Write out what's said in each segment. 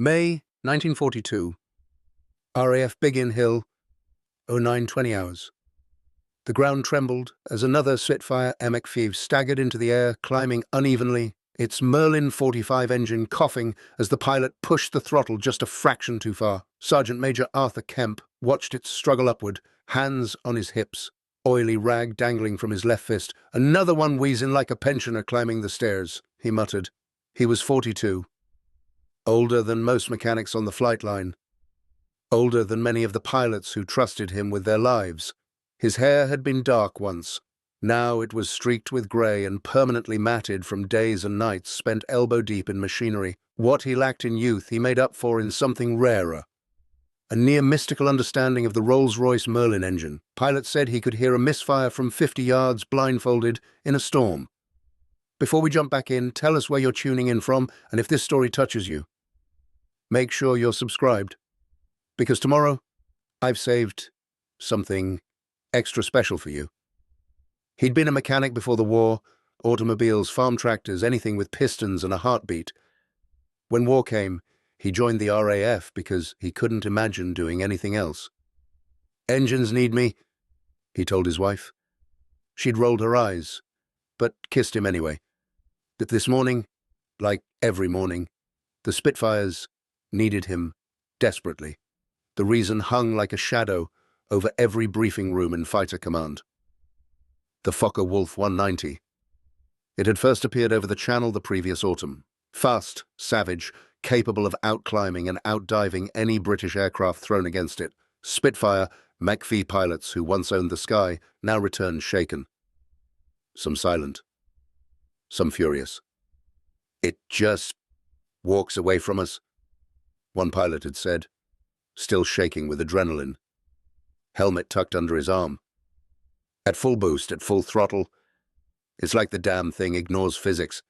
May 1942. RAF Biggin Hill, 09:20 hours. The ground trembled as another Spitfire Mk V staggered into the air, climbing unevenly, its Merlin 45 engine coughing as the pilot pushed the throttle just a fraction too far. Sergeant Major Arthur Kemp watched it struggle upward, hands on his hips, oily rag dangling from his left fist. "Another one wheezing like a pensioner climbing the stairs," he muttered. He was 42. Older than most mechanics on the flight line. Older than many of the pilots who trusted him with their lives. His hair had been dark once. Now it was streaked with grey and permanently matted from days and nights spent elbow-deep in machinery. What he lacked in youth he made up for in something rarer. A near-mystical understanding of the Rolls-Royce Merlin engine. Pilots said he could hear a misfire from 50 yards blindfolded in a storm. Before we jump back in, tell us where you're tuning in from and if this story touches you. Make sure you're subscribed, because tomorrow I've saved something extra special for you. He'd been a mechanic before the war, automobiles, farm tractors, anything with pistons and a heartbeat. When war came, he joined the RAF because he couldn't imagine doing anything else. "Engines need me," he told his wife. She'd rolled her eyes, but kissed him anyway. But this morning, like every morning, the Spitfires needed him desperately. The reason hung like a shadow over every briefing room in Fighter Command. The Focke-Wulf 190. It had first appeared over the Channel the previous autumn. Fast, savage, capable of outclimbing and outdiving any British aircraft thrown against it. Spitfire Mk V pilots who once owned the sky now returned shaken. Some silent. Some furious. "It just walks away from us," one pilot had said, still shaking with adrenaline. Helmet tucked under his arm. "At full boost, at full throttle, it's like the damn thing ignores physics."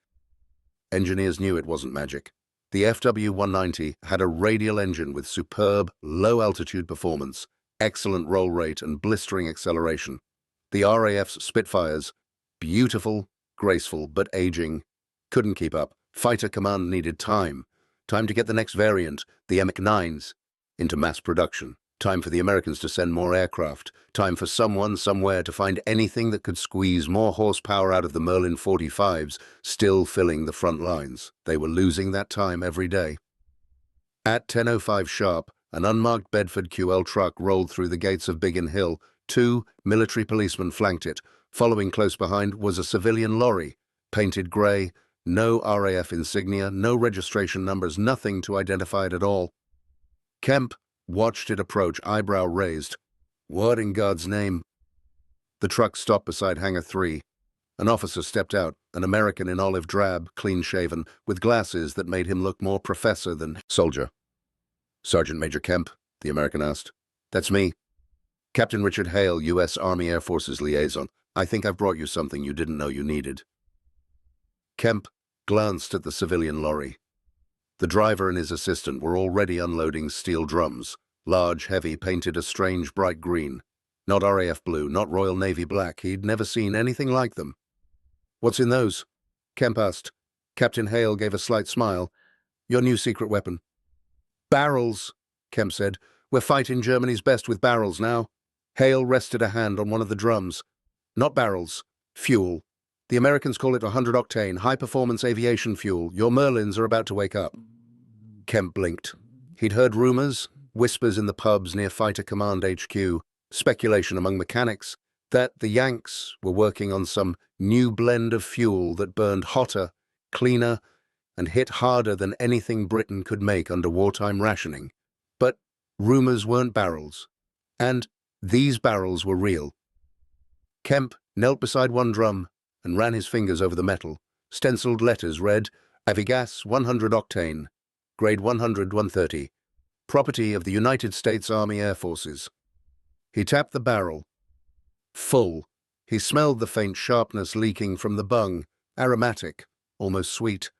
Engineers knew it wasn't magic. The FW-190 had a radial engine with superb, low-altitude performance, excellent roll rate and blistering acceleration. The RAF's Spitfires, beautiful, graceful, but aging, couldn't keep up. Fighter Command needed time. Time to get the next variant, the Mk9s, into mass production. Time for the Americans to send more aircraft. Time for someone, somewhere, to find anything that could squeeze more horsepower out of the Merlin 45s, still filling the front lines. They were losing that time every day. At 10:05 sharp, an unmarked Bedford QL truck rolled through the gates of Biggin Hill. 2 military policemen flanked it. Following close behind was a civilian lorry, painted grey, no RAF insignia, no registration numbers, nothing to identify it at all. Kemp watched it approach, eyebrow raised. What in God's name? The truck stopped beside Hangar 3. An officer stepped out, an American in olive drab, clean-shaven, with glasses that made him look more professor than soldier. "Sergeant Major Kemp?" the American asked. "That's me. Captain Richard Hale, U.S. Army Air Forces liaison. I think I've brought you something you didn't know you needed." Kemp glanced at the civilian lorry. The driver and his assistant were already unloading steel drums, large, heavy, painted a strange bright green. Not RAF blue, not Royal Navy black. He'd never seen anything like them. "What's in those?" Kemp asked. Captain Hale gave a slight smile. "Your new secret weapon." "Barrels," Kemp said. "We're fighting Germany's best with barrels now." Hale rested a hand on one of the drums. "Not barrels. Fuel. The Americans call it 100-octane, high-performance aviation fuel. Your Merlins are about to wake up." Kemp blinked. He'd heard rumors, whispers in the pubs near Fighter Command HQ, speculation among mechanics, that the Yanks were working on some new blend of fuel that burned hotter, cleaner, and hit harder than anything Britain could make under wartime rationing. But rumors weren't barrels. And these barrels were real. Kemp knelt beside one drum and ran his fingers over the metal. Stenciled letters read, "Avigas 100-octane, grade 100-130, property of the United States Army Air Forces." He tapped the barrel. Full. He smelled the faint sharpness leaking from the bung, aromatic, almost sweet,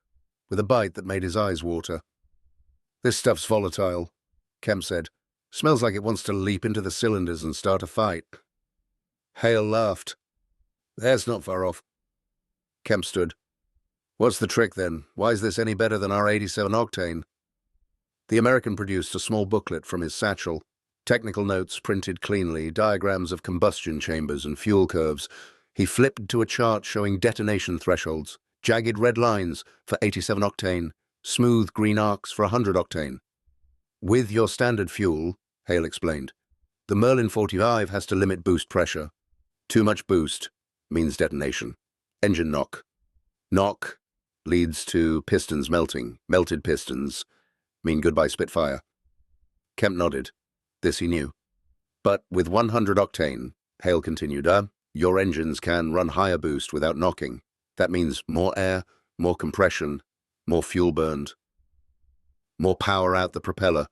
with a bite that made his eyes water. "This stuff's volatile," Kemp said. "Smells like it wants to leap into the cylinders and start a fight." Hale laughed. "That's not far off." Kemp stood. "What's the trick, then? Why is this any better than our 87 octane?" The American produced a small booklet from his satchel. Technical notes printed cleanly, diagrams of combustion chambers and fuel curves. He flipped to a chart showing detonation thresholds, jagged red lines for 87 octane, smooth green arcs for 100 octane. With your standard fuel, Hale explained, the Merlin 45 has to limit boost pressure. Too much boost means detonation. Engine knock. Knock leads to pistons melting. Melted pistons mean goodbye Spitfire. Kemp nodded. This he knew. But with 100 octane, Hale continued, your engines can run higher boost without knocking. That means more air, more compression, more fuel burned, more power out the propeller.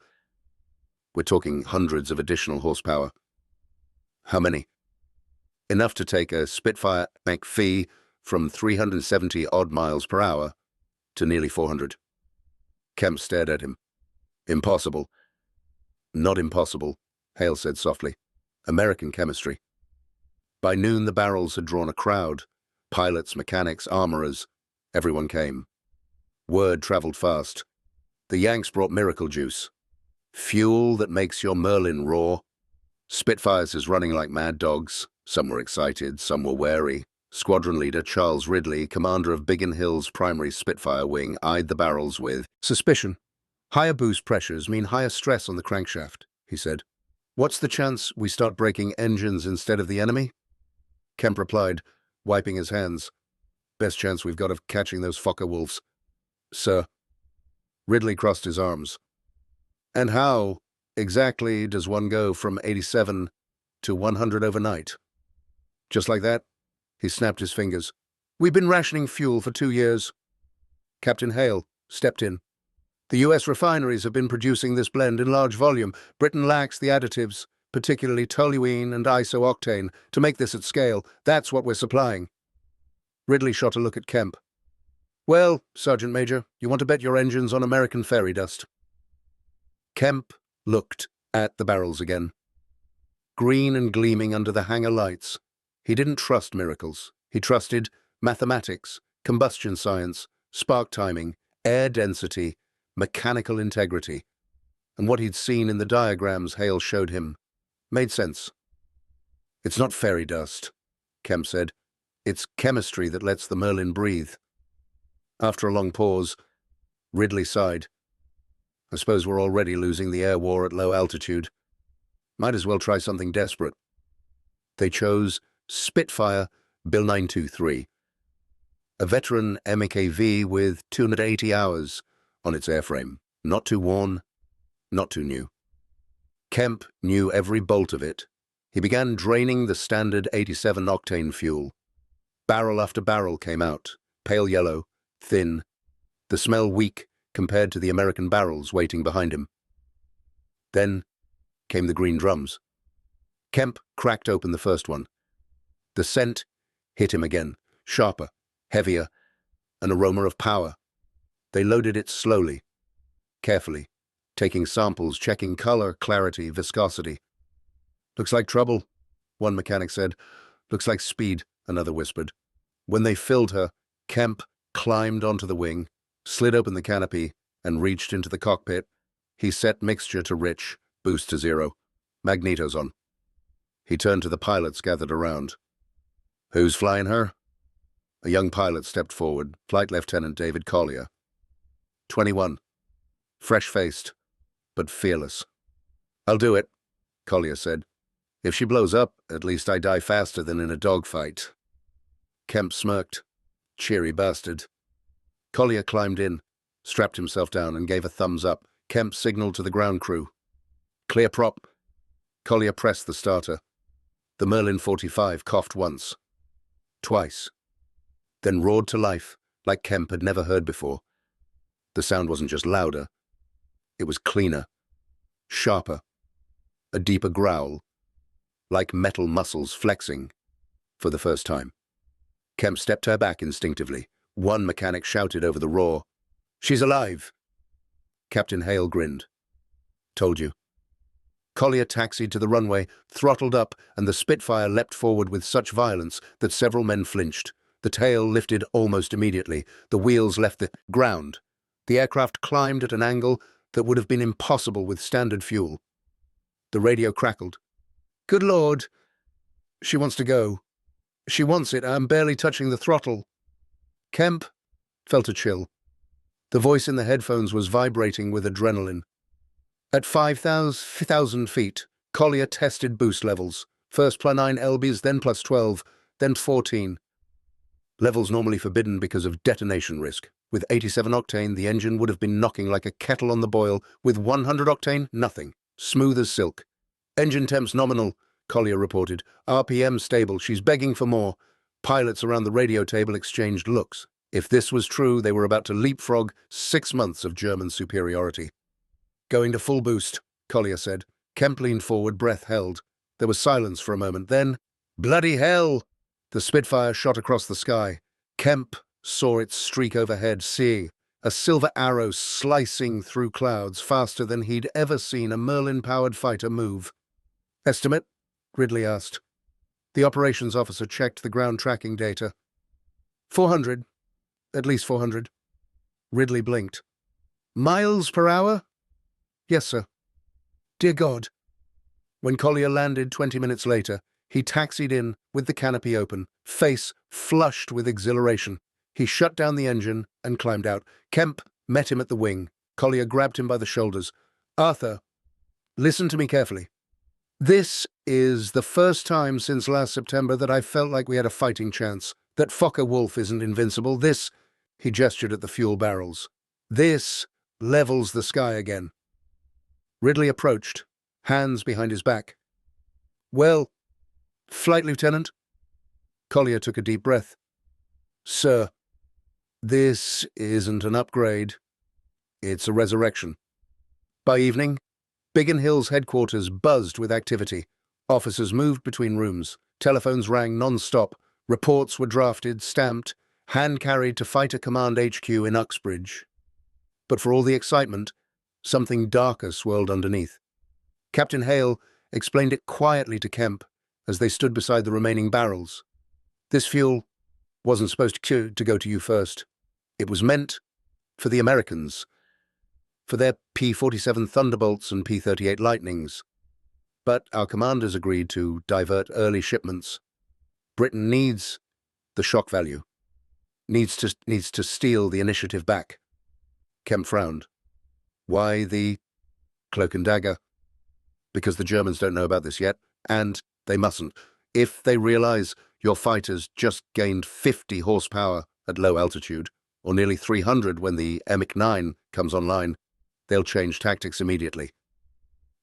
We're talking hundreds of additional horsepower. How many? Enough to take a Spitfire Mk V from 370 odd miles per hour to nearly 400. Kemp stared at him. Impossible. Not impossible, Hale said softly. American chemistry. By noon the barrels had drawn a crowd. Pilots, mechanics, armorers. Everyone came. Word traveled fast. The Yanks brought miracle juice. Fuel that makes your Merlin roar. Spitfires is running like mad dogs. Some were excited, some were wary. Squadron leader Charles Ridley, commander of Biggin Hill's primary Spitfire wing, eyed the barrels with suspicion. Higher boost pressures mean higher stress on the crankshaft, he said. What's the chance we start breaking engines instead of the enemy? Kemp replied, wiping his hands. Best chance we've got of catching those Fokker wolves. Sir. Ridley crossed his arms. And how exactly does one go from 87 to 100 overnight? Just like that? He snapped his fingers. We've been rationing fuel for 2 years. Captain Hale stepped in. The U.S. refineries have been producing this blend in large volume. Britain lacks the additives, particularly toluene and isooctane, to make this at scale. That's what we're supplying. Ridley shot a look at Kemp. Well, Sergeant Major, you want to bet your engines on American fairy dust. Kemp looked at the barrels again. Green and gleaming under the hangar lights. He didn't trust miracles. He trusted mathematics, combustion science, spark timing, air density, mechanical integrity. And what he'd seen in the diagrams Hale showed him made sense. It's not fairy dust, Kemp said. It's chemistry that lets the Merlin breathe. After a long pause, Ridley sighed. I suppose we're already losing the air war at low altitude. Might as well try something desperate. They chose Spitfire Bill 923, a veteran Mk V with 280 hours on its airframe. Not too worn, not too new. Kemp knew every bolt of it. He began draining the standard 87 octane fuel. Barrel after barrel came out, pale yellow, thin, the smell weak compared to the American barrels waiting behind him. Then came the green drums. Kemp cracked open the first one. The scent hit him again, sharper, heavier, an aroma of power. They loaded it slowly, carefully, taking samples, checking color, clarity, viscosity. Looks like trouble, one mechanic said. Looks like speed, another whispered. When they filled her, Kemp climbed onto the wing, slid open the canopy, and reached into the cockpit. He set mixture to rich, boost to 0. Magnetos on. He turned to the pilots gathered around. Who's flying her? A young pilot stepped forward, Flight Lieutenant David Collier. 21. Fresh-faced, but fearless. I'll do it, Collier said. If she blows up, at least I die faster than in a dogfight. Kemp smirked. Cheery bastard. Collier climbed in, strapped himself down, and gave a thumbs up. Kemp signaled to the ground crew. Clear prop. Collier pressed the starter. The Merlin 45 coughed once. Twice. Then roared to life, like Kemp had never heard before. The sound wasn't just louder. It was cleaner, sharper, a deeper growl, like metal muscles flexing for the first time. Kemp stepped her back instinctively. One mechanic shouted over the roar, "She's alive!" Captain Hale grinned. Told you. Collier taxied to the runway, throttled up, and the Spitfire leapt forward with such violence that several men flinched. The tail lifted almost immediately. The wheels left the ground. The aircraft climbed at an angle that would have been impossible with standard fuel. The radio crackled. "Good Lord! She wants to go. She wants it. I'm barely touching the throttle." Kemp felt a chill. The voice in the headphones was vibrating with adrenaline. At 5,000 feet, Collier tested boost levels. First +9 lbs, then +12, then 14. Levels normally forbidden because of detonation risk. With 87 octane, the engine would have been knocking like a kettle on the boil. With 100 octane, nothing. Smooth as silk. "Engine temps nominal," Collier reported. "RPM stable. She's begging for more." Pilots around the radio table exchanged looks. If this was true, they were about to leapfrog 6 months of German superiority. "Going to full boost," Collier said. Kemp leaned forward, breath held. There was silence for a moment. Then, "Bloody hell!" The Spitfire shot across the sky. Kemp saw it streak overhead, seeing a silver arrow slicing through clouds faster than he'd ever seen a Merlin-powered fighter move. "Estimate?" Ridley asked. The operations officer checked the ground tracking data. 400. At least 400. Ridley blinked. "Miles per hour?" "Yes, sir." "Dear God." When Collier landed 20 minutes later, he taxied in with the canopy open, face flushed with exhilaration. He shut down the engine and climbed out. Kemp met him at the wing. Collier grabbed him by the shoulders. "Arthur, listen to me carefully. This is the first time since last September that I felt like we had a fighting chance, that Focke-Wulf isn't invincible. This," he gestured at the fuel barrels, "this levels the sky again." Ridley approached, hands behind his back. "Well, Flight Lieutenant?" Collier took a deep breath. "Sir, this isn't an upgrade. It's a resurrection." By evening, Biggin Hill's headquarters buzzed with activity. Officers moved between rooms. Telephones rang non-stop. Reports were drafted, stamped, hand-carried to Fighter Command HQ in Uxbridge. But for all the excitement, something darker swirled underneath. Captain Hale explained it quietly to Kemp as they stood beside the remaining barrels. "This fuel wasn't supposed to go to you first. It was meant for the Americans, for their P-47 Thunderbolts and P-38 Lightnings. But our commanders agreed to divert early shipments. Britain needs the shock value, needs to steal the initiative back." Kemp frowned. "Why the cloak and dagger?" "Because the Germans don't know about this yet, and they mustn't. If they realize your fighters just gained 50 horsepower at low altitude, or nearly 300 when the Mk V comes online, they'll change tactics immediately."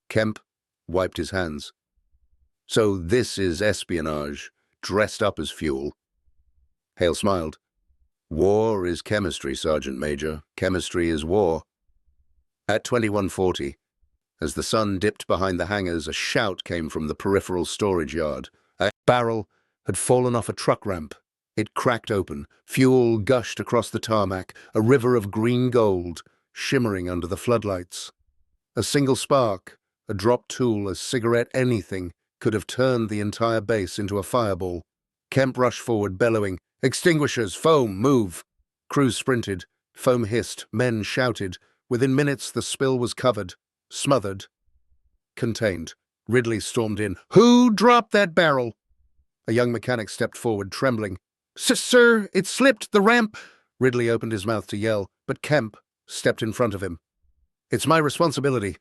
Kemp wiped his hands. "So this is espionage, dressed up as fuel?" Hale smiled. "War is chemistry, Sergeant Major. Chemistry is war." At 2140, as the sun dipped behind the hangars, a shout came from the peripheral storage yard. A barrel had fallen off a truck ramp. It cracked open. Fuel gushed across the tarmac, a river of green gold, shimmering under the floodlights. A single spark, a dropped tool, a cigarette, anything, could have turned the entire base into a fireball. Kemp rushed forward, bellowing, "Extinguishers! Foam! Move!" Crews sprinted. Foam hissed. Men shouted. Within minutes, the spill was covered, smothered, contained. Ridley stormed in. "Who dropped that barrel?" A young mechanic stepped forward, trembling. Sir, it slipped, the ramp." Ridley opened his mouth to yell, but Kemp stepped in front of him. "It's my responsibility,"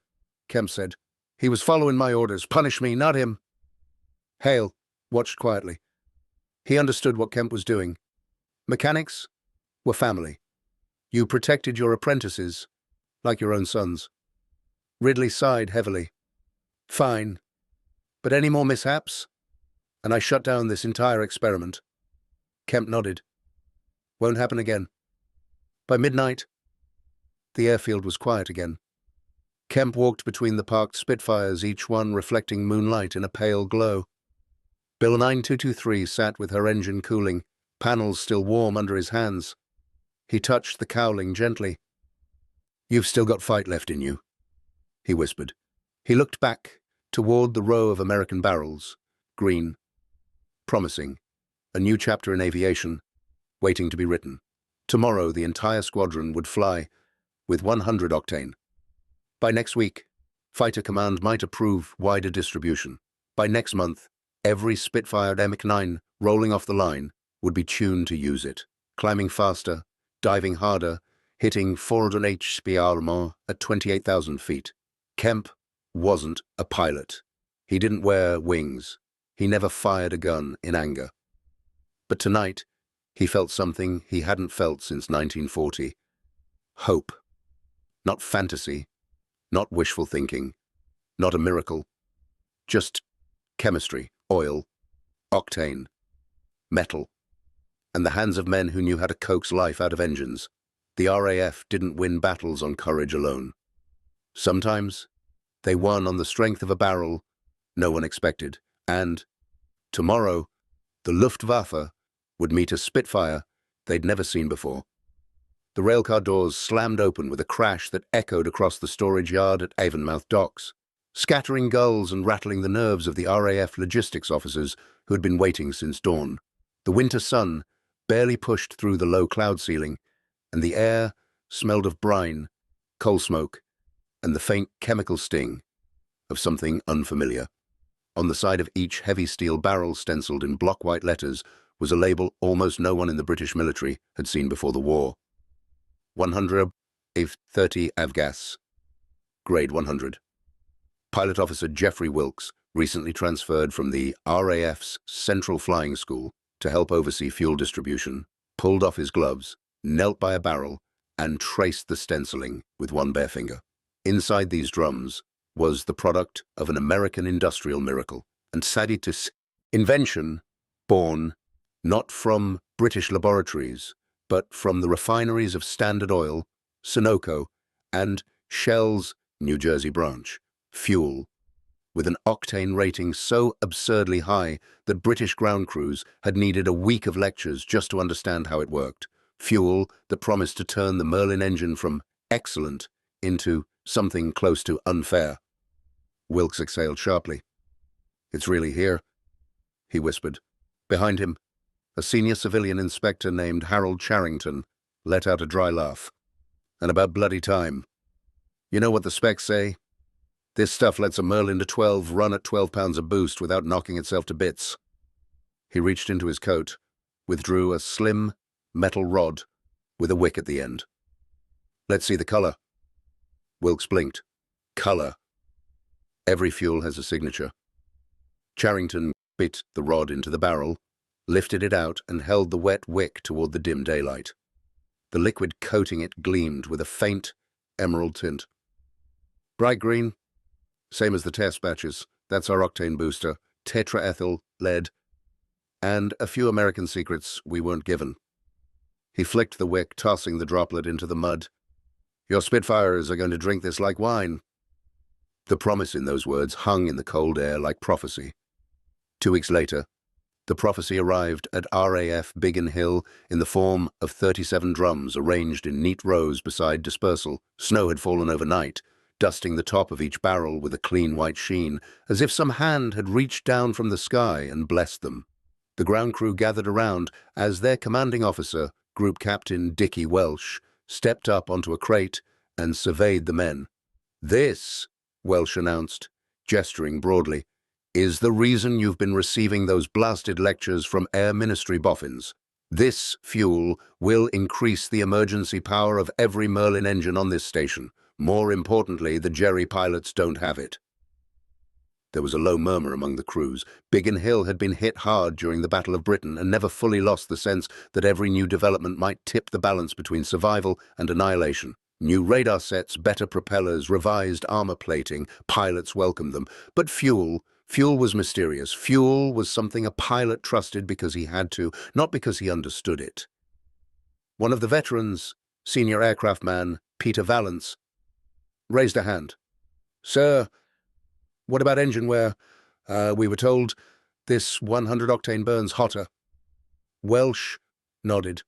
Kemp said. "He was following my orders. Punish me, not him." Hale watched quietly. He understood what Kemp was doing. Mechanics were family. You protected your apprentices like your own sons. Ridley sighed heavily. "Fine. But any more mishaps? And I shut down this entire experiment." Kemp nodded. "Won't happen again." By midnight, the airfield was quiet again. Kemp walked between the parked Spitfires, each one reflecting moonlight in a pale glow. Bill 9223 sat with her engine cooling, panels still warm under his hands. He touched the cowling gently. "You've still got fight left in you," he whispered. He looked back toward the row of American barrels, green, promising, a new chapter in aviation, waiting to be written. Tomorrow the entire squadron would fly with 100 octane. By next week, Fighter Command might approve wider distribution. By next month, every Spitfire Mk V rolling off the line would be tuned to use it, climbing faster, diving harder, hitting 400 HP at 28,000 feet. Kemp wasn't a pilot. He didn't wear wings. He never fired a gun in anger. But tonight, he felt something he hadn't felt since 1940. Hope. Not fantasy. Not wishful thinking. Not a miracle. Just chemistry, oil, octane, metal, and the hands of men who knew how to coax life out of engines. The RAF didn't win battles on courage alone. Sometimes, they won on the strength of a barrel no one expected, and tomorrow, the Luftwaffe would meet a Spitfire they'd never seen before. The railcar doors slammed open with a crash that echoed across the storage yard at Avonmouth docks, scattering gulls and rattling the nerves of the RAF logistics officers who had been waiting since dawn. The winter sun barely pushed through the low cloud ceiling, and the air smelled of brine, coal smoke, and the faint chemical sting of something unfamiliar. On the side of each heavy steel barrel stenciled in block white letters was a label almost no one in the British military had seen before the war. 100 30 Avgas. Grade 100. Pilot Officer Jeffrey Wilkes, recently transferred from the RAF's Central Flying School to help oversee fuel distribution, pulled off his gloves, knelt by a barrel, and traced the stenciling with one bare finger. Inside these drums was the product of an American industrial miracle, and Saditus invention born not from British laboratories, but from the refineries of Standard Oil, Sunoco, and Shell's New Jersey branch. Fuel, with an octane rating so absurdly high that British ground crews had needed a week of lectures just to understand how it worked. Fuel that promised to turn the Merlin engine from excellent into something close to unfair. Wilkes exhaled sharply. "It's really here," he whispered. Behind him, a senior civilian inspector named Harold Charrington let out a dry laugh. "And about bloody time. You know what the specs say? This stuff lets a Merlin to 12 run at 12 pounds a boost without knocking itself to bits." He reached into his coat, withdrew a slim metal rod with a wick at the end. "Let's see the color." Wilkes blinked. Color. Every fuel has a signature. Charrington bit the rod into the barrel, lifted it out, and held the wet wick toward the dim daylight. The liquid coating it gleamed with a faint emerald tint. "Bright green, same as the test batches. That's our octane booster, tetraethyl lead, and a few American secrets we weren't given." He flicked the wick, tossing the droplet into the mud. "Your Spitfires are going to drink this like wine." The promise in those words hung in the cold air like prophecy. 2 weeks later, the prophecy arrived at RAF Biggin Hill in the form of 37 drums arranged in neat rows beside dispersal. Snow had fallen overnight, dusting the top of each barrel with a clean white sheen, as if some hand had reached down from the sky and blessed them. The ground crew gathered around as their commanding officer, Group Captain Dickie Welsh, stepped up onto a crate and surveyed the men. "This," Welsh announced, gesturing broadly, "is the reason you've been receiving those blasted lectures from Air Ministry boffins. This fuel will increase the emergency power of every Merlin engine on this station. More importantly, the Jerry pilots don't have it." There was a low murmur among the crews. Biggin Hill had been hit hard during the Battle of Britain and never fully lost the sense that every new development might tip the balance between survival and annihilation. New radar sets, better propellers, revised armor plating, pilots welcomed them. But fuel was mysterious. Fuel was something a pilot trusted because he had to, not because he understood it. One of the veterans, senior aircraft man Peter Vallance, raised a hand. "Sir, what about engine wear? We were told this 100 octane burns hotter." Welsh nodded.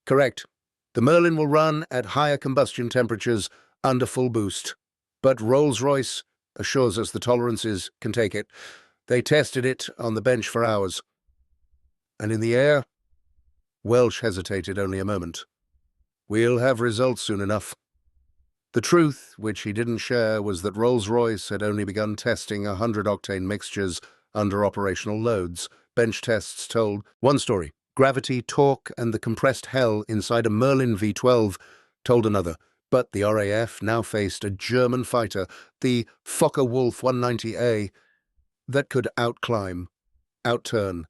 "Correct. The Merlin will run at higher combustion temperatures under full boost, but Rolls-Royce assures us the tolerances can take it. They tested it on the bench for hours." "And in the air?" Welsh hesitated only a moment. "We'll have results soon enough." The truth, which he didn't share, was that Rolls-Royce had only begun testing 100-octane mixtures under operational loads. Bench tests told one story. Gravity, torque, and the compressed hell inside a Merlin V12 told another. But the RAF now faced a German fighter, the Focke-Wulf 190A, that could outclimb, outturn,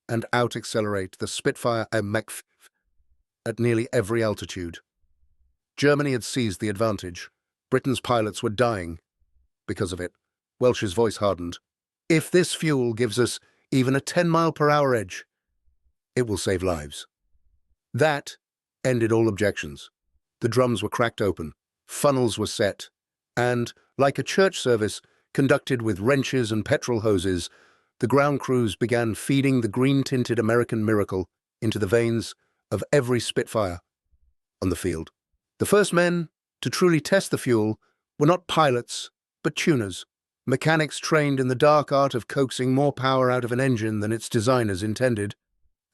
and out-accelerate the Spitfire Mk V at nearly every altitude. Germany had seized the advantage. Britain's pilots were dying because of it. Welsh's voice hardened. If this fuel gives us even a 10-mile-per-hour edge, it will save lives. That ended all objections. The drums were cracked open, funnels were set, and, like a church service conducted with wrenches and petrol hoses, the ground crews began feeding the green-tinted American miracle into the veins of every Spitfire on the field. The first men to truly test the fuel were not pilots, but tuners, mechanics trained in the dark art of coaxing more power out of an engine than its designers intended.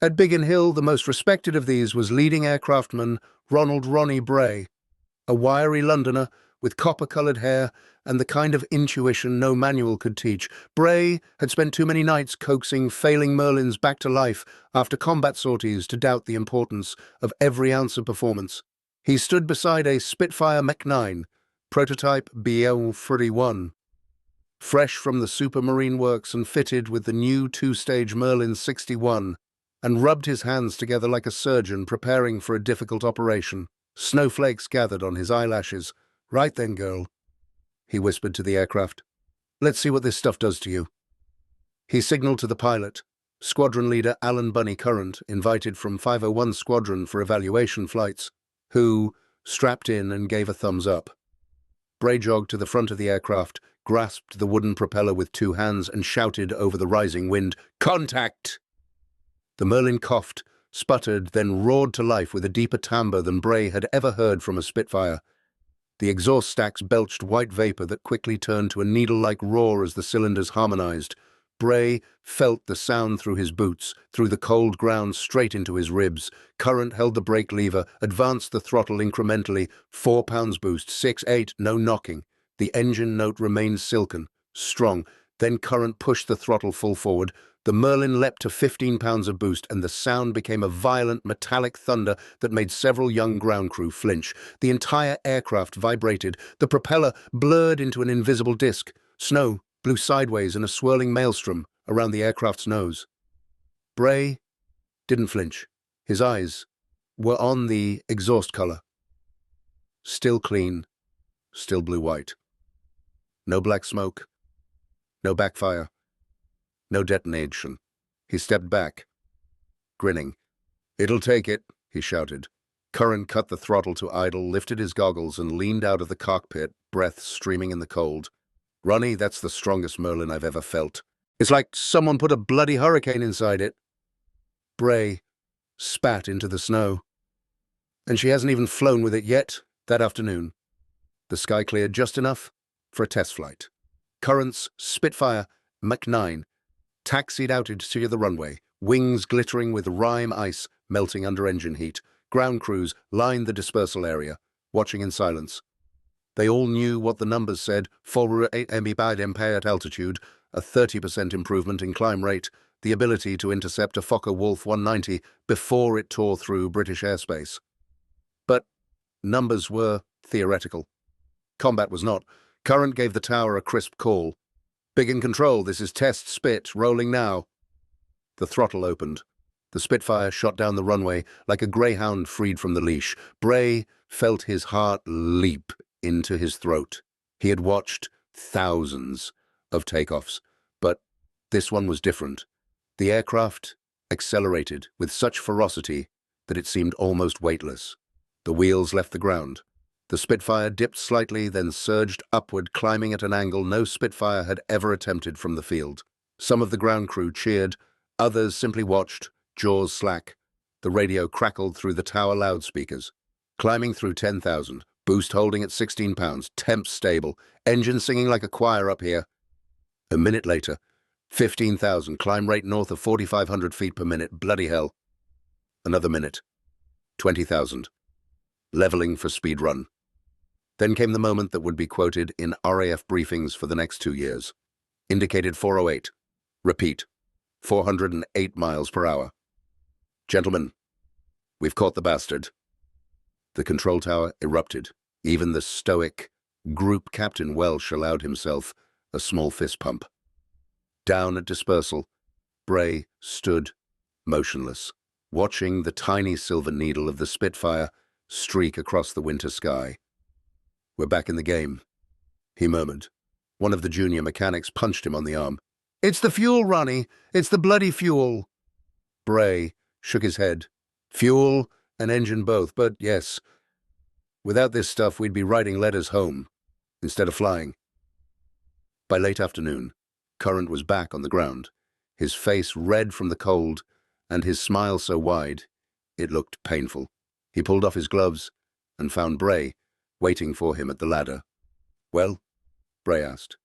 At Biggin Hill, the most respected of these was leading aircraftman Ronald "Ronnie" Bray, a wiry Londoner with copper-coloured hair and the kind of intuition no manual could teach. Bray had spent too many nights coaxing failing Merlins back to life after combat sorties to doubt the importance of every ounce of performance. He stood beside a Spitfire Mk V, prototype BL-31, fresh from the Supermarine Works and fitted with the new two-stage Merlin 61, and rubbed his hands together like a surgeon preparing for a difficult operation. Snowflakes gathered on his eyelashes. "Right then, girl," he whispered to the aircraft. "Let's see what this stuff does to you." He signaled to the pilot, squadron leader Alan "Bunny" Current, invited from 501 Squadron for evaluation flights, who strapped in and gave a thumbs up. Bray jogged to the front of the aircraft, grasped the wooden propeller with two hands, and shouted over the rising wind, "Contact!" The Merlin coughed, sputtered, then roared to life with a deeper timbre than Bray had ever heard from a Spitfire. The exhaust stacks belched white vapor that quickly turned to a needle-like roar as the cylinders harmonized. Bray felt the sound through his boots, through the cold ground straight into his ribs. Current held the brake lever, advanced the throttle incrementally. 4 pounds boost, 6, 8, no knocking. The engine note remained silken, strong. Then Current pushed the throttle full forward. The Merlin leapt to 15 pounds of boost, and the sound became a violent metallic thunder that made several young ground crew flinch. The entire aircraft vibrated. The propeller blurred into an invisible disc. Snow blew sideways in a swirling maelstrom around the aircraft's nose. Bray didn't flinch. His eyes were on the exhaust color. Still clean, still blue-white. No black smoke, no backfire. No detonation. He stepped back, grinning. "It'll take it," he shouted. Current cut the throttle to idle, lifted his goggles, and leaned out of the cockpit, breath streaming in the cold. "Ronnie, that's the strongest Merlin I've ever felt. It's like someone put a bloody hurricane inside it." Bray spat into the snow. "And she hasn't even flown with it yet." That afternoon, the sky cleared just enough for a test flight. Current's Spitfire Mk V taxied out to the runway, wings glittering with rime ice melting under engine heat. Ground crews lined the dispersal area, watching in silence. They all knew what the numbers said: 4.8 MPH at altitude, a 30% improvement in climb rate, the ability to intercept a Focke-Wulf 190 before it tore through British airspace. But numbers were theoretical. Combat was not. Current gave the tower a crisp call. "Biggin Control, this is Test Spit, rolling now." The throttle opened. The Spitfire shot down the runway like a greyhound freed from the leash. Bray felt his heart leap into his throat. He had watched thousands of takeoffs, but this one was different. The aircraft accelerated with such ferocity that it seemed almost weightless. The wheels left the ground. The Spitfire dipped slightly, then surged upward, climbing at an angle no Spitfire had ever attempted from the field. Some of the ground crew cheered, others simply watched, jaws slack. The radio crackled through the tower loudspeakers. Climbing through 10,000, boost holding at 16 pounds, temp stable, engine singing like a choir up here. A minute later, 15,000, climb rate north of 4,500 feet per minute, bloody hell. Another minute, 20,000, leveling for speed run. Then came the moment that would be quoted in RAF briefings for the next 2 years. Indicated 408. Repeat, 408 miles per hour. Gentlemen, we've caught the bastard. The control tower erupted. Even the stoic Group Captain Welsh allowed himself a small fist pump. Down at dispersal, Bray stood motionless, watching the tiny silver needle of the Spitfire streak across the winter sky. "We're back in the game," he murmured. One of the junior mechanics punched him on the arm. "It's the fuel, Ronnie. It's the bloody fuel." Bray shook his head. "Fuel and engine both, but yes, without this stuff we'd be writing letters home instead of flying." By late afternoon, Current was back on the ground, his face red from the cold and his smile so wide it looked painful. He pulled off his gloves and found Bray waiting for him at the ladder. "Well?" Bray asked.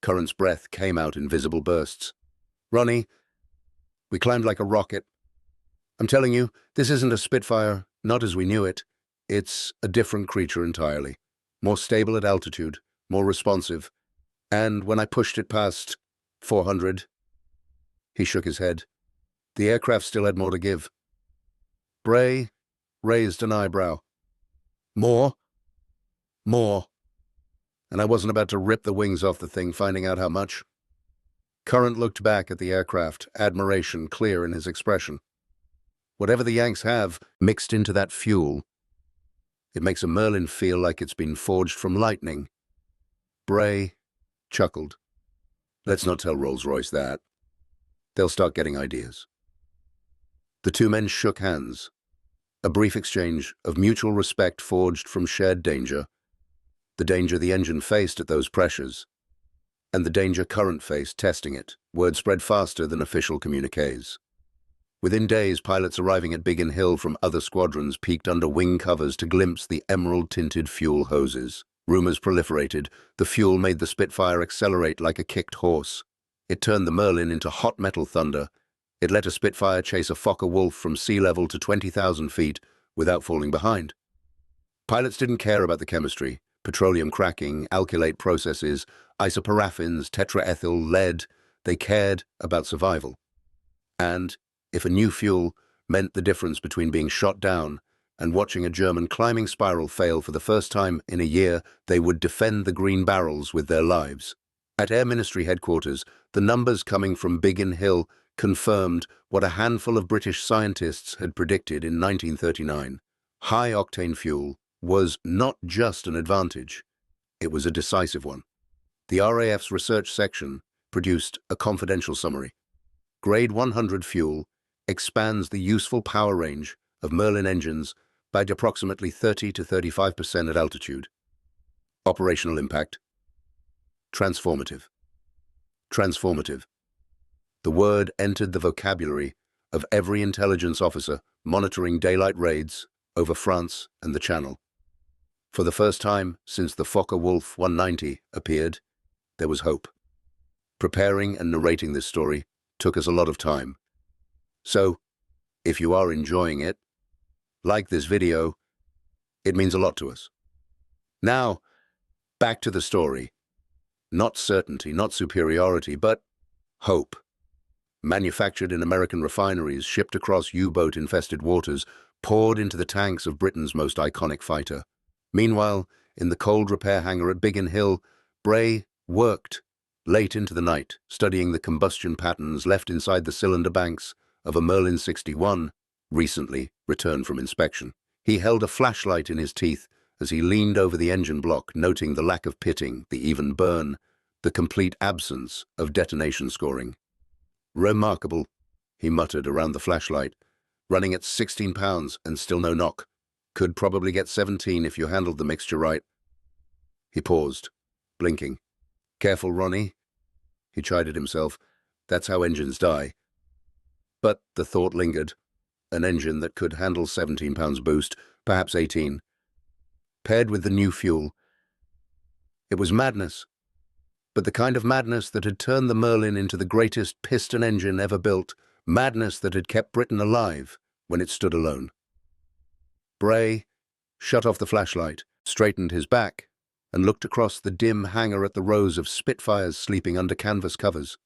Current's breath came out in visible bursts. "Ronnie, we climbed like a rocket. I'm telling you, this isn't a Spitfire, not as we knew it. It's a different creature entirely. More stable at altitude, more responsive. And when I pushed it past 400, he shook his head. The aircraft still had more to give." Bray raised an eyebrow. "More? More." And I wasn't about to rip the wings off the thing, finding out how much. Current looked back at the aircraft, admiration clear in his expression. Whatever the Yanks have mixed into that fuel, it makes a Merlin feel like it's been forged from lightning. Bray chuckled. "Let's not tell Rolls-Royce that. They'll start getting ideas." The two men shook hands, a brief exchange of mutual respect forged from shared danger, the danger the engine faced at those pressures, and the danger Current faced testing it. Word spread faster than official communiques. Within days, pilots arriving at Biggin Hill from other squadrons peeked under wing covers to glimpse the emerald-tinted fuel hoses. Rumors proliferated. The fuel made the Spitfire accelerate like a kicked horse. It turned the Merlin into hot metal thunder. It let a Spitfire chase a Fokker Wolf from sea level to 20,000 feet without falling behind. Pilots didn't care about the chemistry, petroleum cracking, alkylate processes, isoparaffins, tetraethyl, lead. They cared about survival. And if a new fuel meant the difference between being shot down and watching a German climbing spiral fail for the first time in a year, they would defend the green barrels with their lives. At Air Ministry headquarters, the numbers coming from Biggin Hill confirmed what a handful of British scientists had predicted in 1939. High-octane fuel was not just an advantage, it was a decisive one. The RAF's research section produced a confidential summary. Grade 100 fuel expands the useful power range of Merlin engines by approximately 30 to 35% at altitude. Operational impact: transformative. Transformative. The word entered the vocabulary of every intelligence officer monitoring daylight raids over France and the Channel. For the first time since the Fokker Wolf 190 appeared, there was hope. Preparing and narrating this story took us a lot of time. So, if you are enjoying it, like this video, it means a lot to us. Now, back to the story. Not certainty, not superiority, but hope. Manufactured in American refineries, shipped across U-boat-infested waters, poured into the tanks of Britain's most iconic fighter. Meanwhile, in the cold repair hangar at Biggin Hill, Bray worked late into the night, studying the combustion patterns left inside the cylinder banks of a Merlin 61, recently returned from inspection. He held a flashlight in his teeth as he leaned over the engine block, noting the lack of pitting, the even burn, the complete absence of detonation scoring. "Remarkable," he muttered around the flashlight. "Running at 16 pounds and still no knock. Could probably get 17 if you handled the mixture right." He paused, blinking. "Careful, Ronnie," he chided himself. "That's how engines die." But the thought lingered. An engine that could handle 17 pounds boost, perhaps 18. Paired with the new fuel. It was madness. But the kind of madness that had turned the Merlin into the greatest piston engine ever built. Madness that had kept Britain alive when it stood alone. Bray shut off the flashlight, straightened his back, and looked across the dim hangar at the rows of Spitfires sleeping under canvas covers.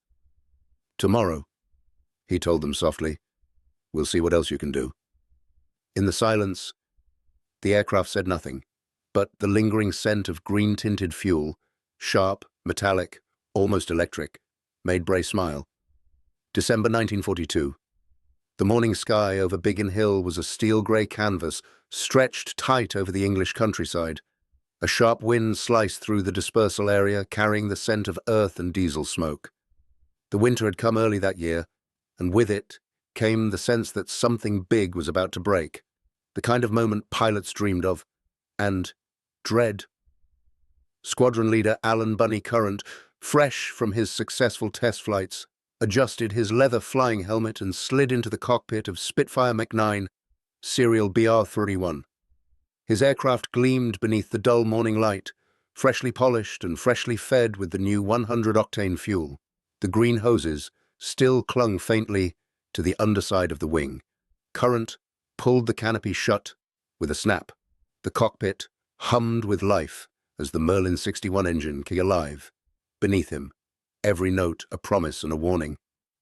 "Tomorrow," he told them softly, "we'll see what else you can do." In the silence, the aircraft said nothing, but the lingering scent of green-tinted fuel, sharp, metallic, almost electric, made Bray smile. December 1942. The morning sky over Biggin Hill was a steel-grey canvas stretched tight over the English countryside. A sharp wind sliced through the dispersal area, carrying the scent of earth and diesel smoke. The winter had come early that year, and with it came the sense that something big was about to break, the kind of moment pilots dreamed of, and dread. Squadron leader Alan "Bunny" Current, fresh from his successful test flights, adjusted his leather flying helmet and slid into the cockpit of Spitfire Mk V, serial BR-31. His aircraft gleamed beneath the dull morning light, freshly polished and freshly fed with the new 100-octane fuel. The green hoses still clung faintly to the underside of the wing. Current pulled the canopy shut with a snap. The cockpit hummed with life as the Merlin 61 engine came alive. Beneath him, every note a promise and a warning.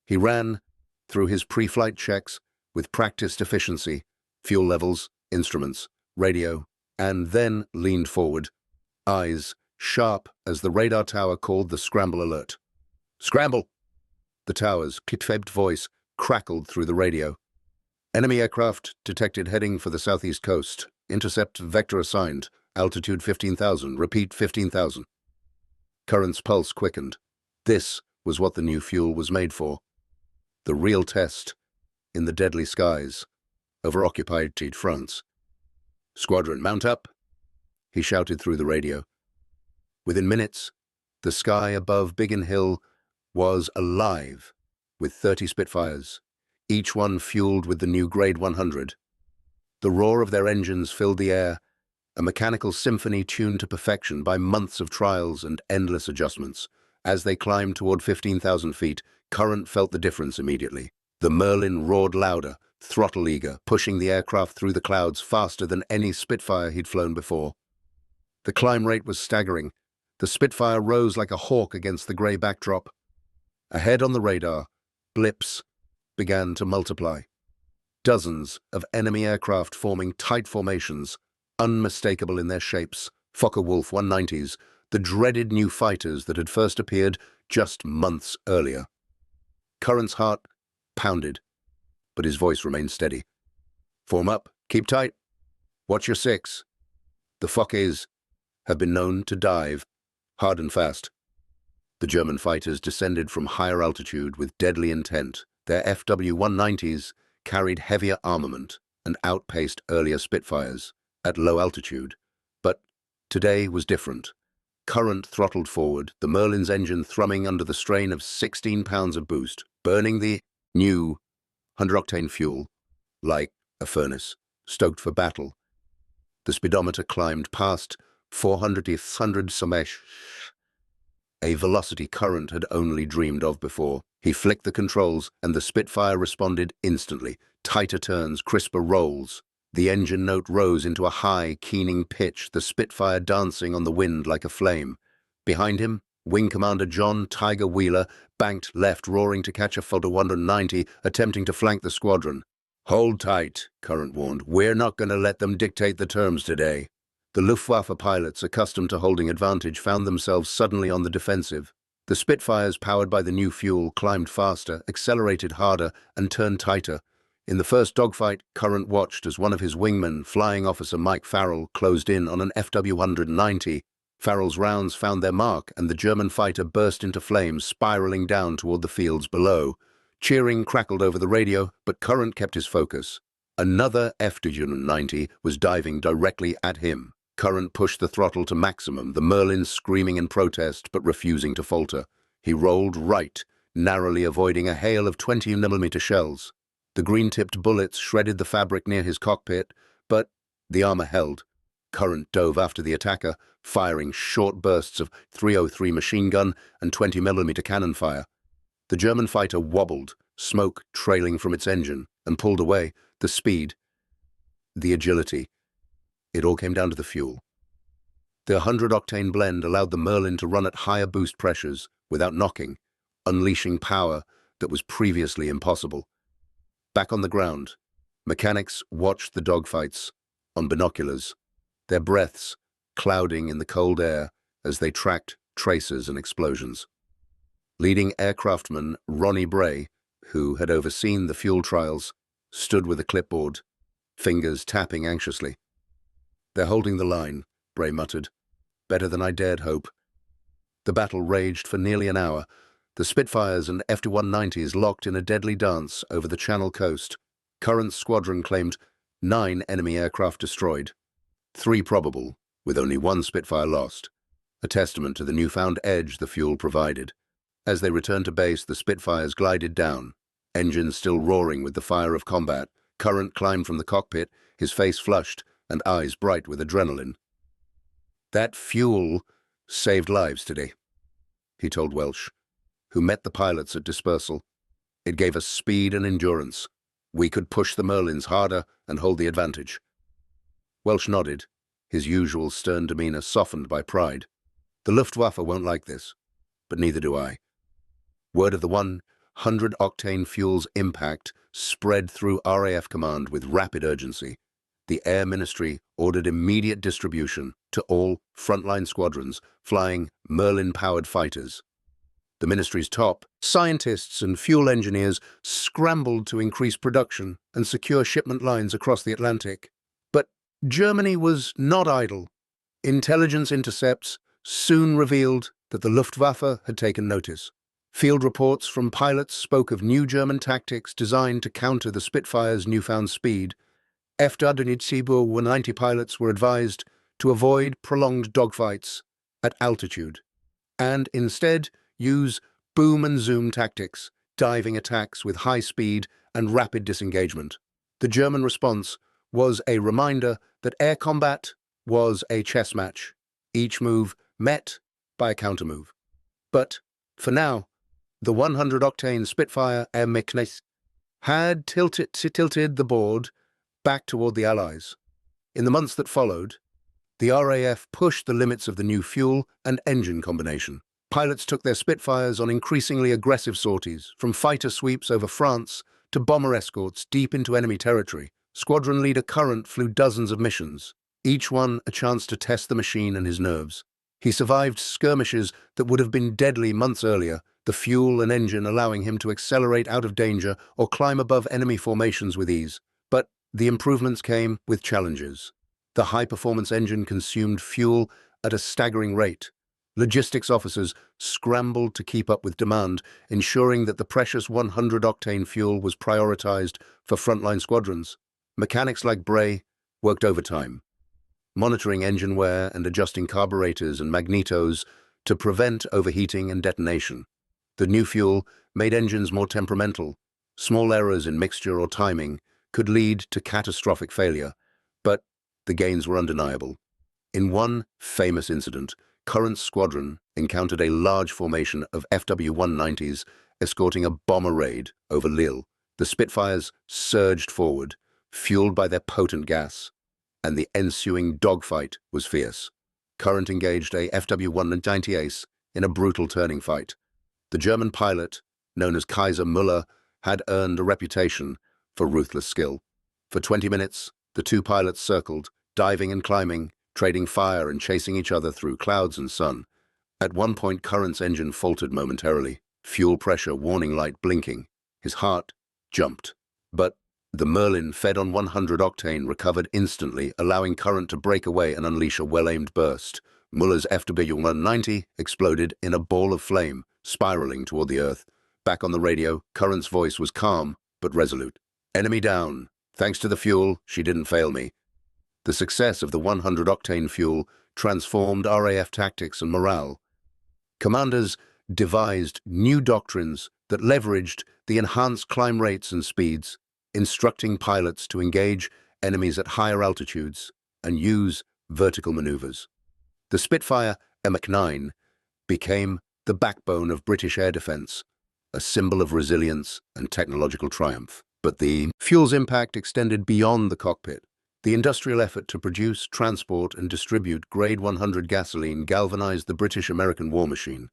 He ran through his pre-flight checks with practiced efficiency, fuel levels, instruments, radio, and then leaned forward, eyes sharp as the radar tower called the scramble alert. "Scramble!" The tower's kit-febbed voice crackled through the radio. "Enemy aircraft detected heading for the southeast coast. Intercept vector assigned. Altitude 15,000. Repeat 15,000. Current's pulse quickened. This was what the new fuel was made for. The real test in the deadly skies over occupied France. "Squadron, mount up!" he shouted through the radio. Within minutes, the sky above Biggin Hill was alive with 30 Spitfires, each one fueled with the new Grade 100. The roar of their engines filled the air, a mechanical symphony tuned to perfection by months of trials and endless adjustments. As they climbed toward 15,000 feet, Current felt the difference immediately. The Merlin roared louder, throttle eager, pushing the aircraft through the clouds faster than any Spitfire he'd flown before. The climb rate was staggering. The Spitfire rose like a hawk against the grey backdrop. Ahead on the radar, blips began to multiply. Dozens of enemy aircraft forming tight formations, unmistakable in their shapes. Focke-Wulf 190s, the dreaded new fighters that had first appeared just months earlier. Current's heart pounded, but his voice remained steady. "Form up, keep tight, watch your six." The Fokkes have been known to dive hard and fast. The German fighters descended from higher altitude with deadly intent. Their FW-190s carried heavier armament and outpaced earlier Spitfires at low altitude. But today was different. Current throttled forward, the Merlin's engine thrumming under the strain of 16 pounds of boost, burning the new 100-octane fuel like a furnace, stoked for battle. The speedometer climbed past 400 Somesh, a velocity Current had only dreamed of before. He flicked the controls, and the Spitfire responded instantly. Tighter turns, crisper rolls. The engine note rose into a high, keening pitch, the Spitfire dancing on the wind like a flame. Behind him, Wing Commander John "Tiger" Wheeler banked left, roaring to catch a Focke 190, attempting to flank the squadron. "Hold tight," Current warned. "We're not going to let them dictate the terms today." The Luftwaffe pilots, accustomed to holding advantage, found themselves suddenly on the defensive. The Spitfires, powered by the new fuel, climbed faster, accelerated harder, and turned tighter. In the first dogfight, Current watched as one of his wingmen, Flying Officer Mike Farrell, closed in on an FW-190. Farrell's rounds found their mark, and the German fighter burst into flames, spiraling down toward the fields below. Cheering crackled over the radio, but Current kept his focus. Another FW-190 was diving directly at him. Current pushed the throttle to maximum, the Merlin screaming in protest but refusing to falter. He rolled right, narrowly avoiding a hail of 20mm shells. The green-tipped bullets shredded the fabric near his cockpit, but the armor held. Current dove after the attacker, firing short bursts of .303 machine gun and 20mm cannon fire. The German fighter wobbled, smoke trailing from its engine, and pulled away. The speed, the agility, it all came down to the fuel. The 100-octane blend allowed the Merlin to run at higher boost pressures without knocking, unleashing power that was previously impossible. Back on the ground, mechanics watched the dogfights on binoculars, their breaths clouding in the cold air as they tracked tracers and explosions. Leading aircraftman Ronnie Bray, who had overseen the fuel trials, stood with a clipboard, fingers tapping anxiously. "They're holding the line," Bray muttered. "Better than I dared hope." The battle raged for nearly an hour, the Spitfires and F-190s locked in a deadly dance over the Channel coast. Current's squadron claimed 9 enemy aircraft destroyed, 3 probable, with only 1 Spitfire lost, a testament to the newfound edge the fuel provided. As they returned to base, the Spitfires glided down, engines still roaring with the fire of combat. Current climbed from the cockpit, his face flushed and eyes bright with adrenaline. "That fuel saved lives today," he told Welsh, who met the pilots at dispersal. "It gave us speed and endurance. We could push the Merlins harder and hold the advantage." Welsh nodded, his usual stern demeanor softened by pride. "The Luftwaffe won't like this, but neither do I." Word of the 100-octane fuel's impact spread through RAF command with rapid urgency. The Air Ministry ordered immediate distribution to all frontline squadrons flying Merlin-powered fighters. The ministry's top scientists and fuel engineers scrambled to increase production and secure shipment lines across the Atlantic. But Germany was not idle. Intelligence intercepts soon revealed that the Luftwaffe had taken notice. Field reports from pilots spoke of new German tactics designed to counter the Spitfire's newfound speed. F-190 pilots were advised to avoid prolonged dogfights at altitude and instead use boom and zoom tactics, diving attacks with high speed and rapid disengagement. The German response was a reminder that air combat was a chess match, each move met by a countermove. But, for now, the 100-octane Spitfire Mk V had tilted the board back toward the Allies. In the months that followed, the RAF pushed the limits of the new fuel and engine combination. Pilots took their Spitfires on increasingly aggressive sorties, from fighter sweeps over France to bomber escorts deep into enemy territory. Squadron leader Current flew dozens of missions, each one a chance to test the machine and his nerves. He survived skirmishes that would have been deadly months earlier, the fuel and engine allowing him to accelerate out of danger or climb above enemy formations with ease. But the improvements came with challenges. The high-performance engine consumed fuel at a staggering rate. Logistics officers scrambled to keep up with demand, ensuring that the precious 100-octane fuel was prioritized for frontline squadrons. Mechanics like Bray worked overtime, monitoring engine wear and adjusting carburetors and magnetos to prevent overheating and detonation. The new fuel made engines more temperamental. Small errors in mixture or timing could lead to catastrophic failure, but the gains were undeniable. In one famous incident, Current's squadron encountered a large formation of FW-190s escorting a bomber raid over Lille. The Spitfires surged forward, fueled by their potent gas, and the ensuing dogfight was fierce. Current engaged a FW-190 ace in a brutal turning fight. The German pilot, known as Kaiser Müller, had earned a reputation for ruthless skill. For 20 minutes, the two pilots circled, diving and climbing, trading fire and chasing each other through clouds and sun. At one point, Current's engine faltered momentarily, fuel pressure warning light blinking. His heart jumped. But the Merlin, fed on 100 octane, recovered instantly, allowing Current to break away and unleash a well-aimed burst. Muller's FW-190 exploded in a ball of flame, spiraling toward the earth. Back on the radio, Current's voice was calm but resolute. "Enemy down. Thanks to the fuel, she didn't fail me." The success of the 100-octane fuel transformed RAF tactics and morale. Commanders devised new doctrines that leveraged the enhanced climb rates and speeds, instructing pilots to engage enemies at higher altitudes and use vertical maneuvers. The Spitfire Mk V became the backbone of British air defence, a symbol of resilience and technological triumph. But the fuel's impact extended beyond the cockpit. The industrial effort to produce, transport, and distribute Grade 100 gasoline galvanized the British-American war machine.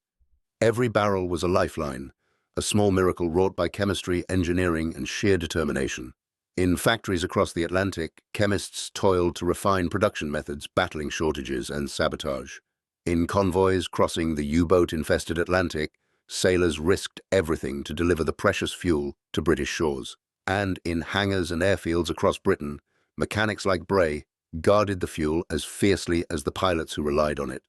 Every barrel was a lifeline, a small miracle wrought by chemistry, engineering, and sheer determination. In factories across the Atlantic, chemists toiled to refine production methods, battling shortages and sabotage. In convoys crossing the U-boat-infested Atlantic, sailors risked everything to deliver the precious fuel to British shores. And in hangars and airfields across Britain, mechanics like Bray guarded the fuel as fiercely as the pilots who relied on it.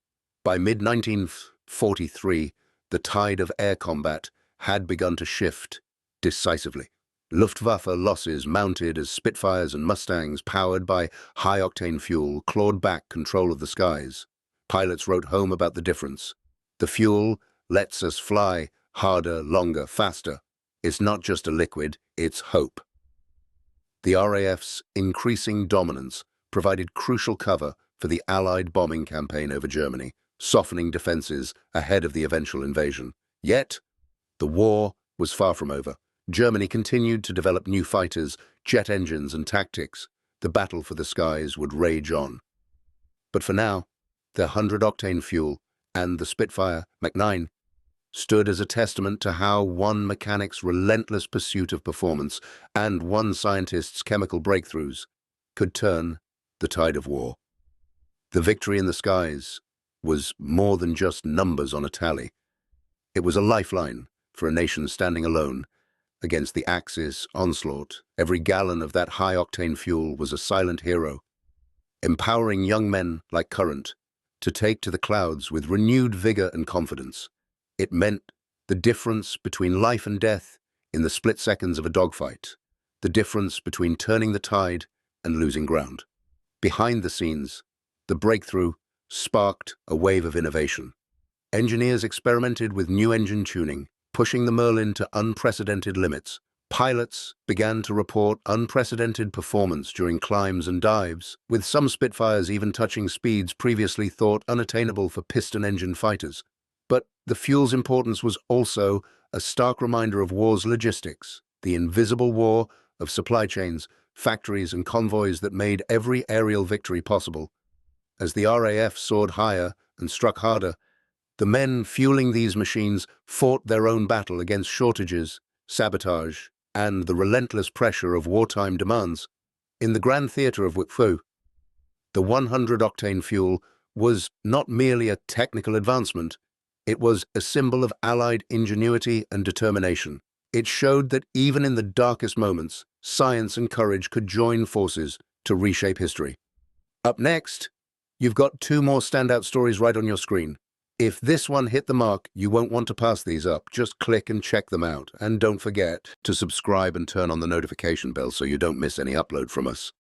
By mid-1943, the tide of air combat had begun to shift decisively. Luftwaffe losses mounted as Spitfires and Mustangs, powered by high-octane fuel, clawed back control of the skies. Pilots wrote home about the difference. The fuel lets us fly harder, longer, faster. It's not just a liquid, it's hope. The RAF's increasing dominance provided crucial cover for the Allied bombing campaign over Germany, softening defenses ahead of the eventual invasion. Yet, the war was far from over. Germany continued to develop new fighters, jet engines, and tactics. The battle for the skies would rage on. But for now, the 100-octane fuel and the Spitfire Mk V stood as a testament to how one mechanic's relentless pursuit of performance and one scientist's chemical breakthroughs could turn the tide of war. The victory in the skies was more than just numbers on a tally. It was a lifeline for a nation standing alone against the Axis onslaught. Every gallon of that high-octane fuel was a silent hero, empowering young men like Current to take to the clouds with renewed vigor and confidence. It meant the difference between life and death in the split seconds of a dogfight, the difference between turning the tide and losing ground. Behind the scenes, the breakthrough sparked a wave of innovation. Engineers experimented with new engine tuning, pushing the Merlin to unprecedented limits. Pilots began to report unprecedented performance during climbs and dives, with some Spitfires even touching speeds previously thought unattainable for piston-engine fighters. But the fuel's importance was also a stark reminder of war's logistics, the invisible war of supply chains, factories, and convoys that made every aerial victory possible. As the RAF soared higher and struck harder, the men fueling these machines fought their own battle against shortages, sabotage, and the relentless pressure of wartime demands. In the Grand Theatre of Wukfu, the 100-octane fuel was not merely a technical advancement, it was a symbol of Allied ingenuity and determination. It showed that even in the darkest moments, science and courage could join forces to reshape history. Up next, you've got two more standout stories right on your screen. If this one hit the mark, you won't want to pass these up. Just click and check them out. And don't forget to subscribe and turn on the notification bell so you don't miss any upload from us.